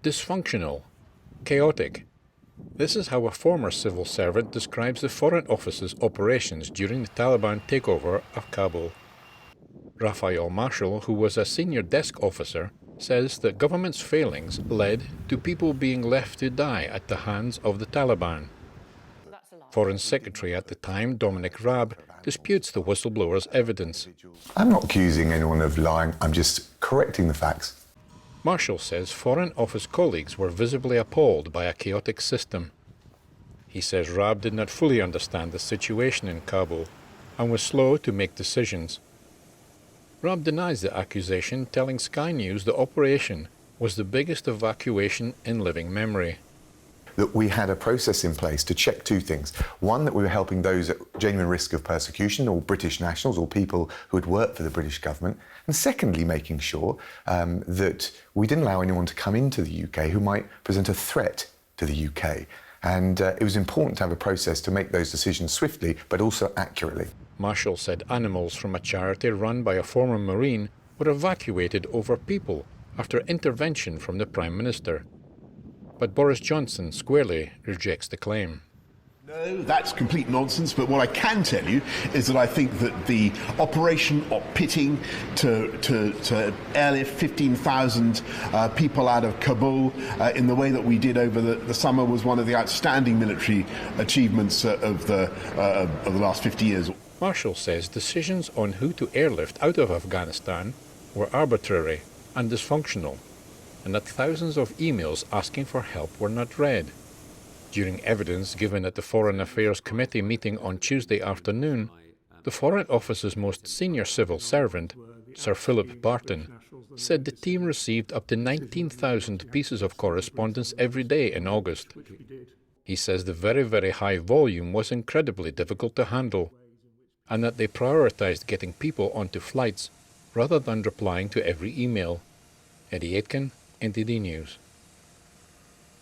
dysfunctional, chaotic. This is how a former civil servant describes the Foreign Office's operations during the Taliban takeover of Kabul. Raphael Marshall, who was a senior desk officer, says that government's failings led to people being left to die at the hands of the Taliban. Foreign Secretary at the time, Dominic Raab, disputes the whistleblower's evidence. I'm not accusing anyone of lying, I'm just correcting the facts. Marshall says Foreign Office colleagues were visibly appalled by a chaotic system. He says Raab did not fully understand the situation in Kabul and was slow to make decisions. Raab denies the accusation, telling Sky News the operation was the biggest evacuation in living memory. That we had a process in place to check two things. One, that we were helping those at genuine risk of persecution, or British nationals, or people who had worked for the British government. And secondly, making sure that we didn't allow anyone to come into the UK who might present a threat to the UK. And it was important to have a process to make those decisions swiftly, but also accurately. Marshall said animals from a charity run by a former Marine were evacuated over people after intervention from the Prime Minister. But Boris Johnson squarely rejects the claim. No, that's complete nonsense, but what I can tell you is that I think that the operation of pitting to airlift 15,000 people out of Kabul in the way that we did over the summer was one of the outstanding military achievements of the last 50 years. Marshall says decisions on who to airlift out of Afghanistan were arbitrary and dysfunctional, and that thousands of emails asking for help were not read. During evidence given at the Foreign Affairs Committee meeting on Tuesday afternoon, the Foreign Office's most senior civil servant, Sir Philip Barton, said the team received up to 19,000 pieces of correspondence every day in August. He says the very, very high volume was incredibly difficult to handle, and that they prioritized getting people onto flights rather than replying to every email. Eddie Aitken, NTD News.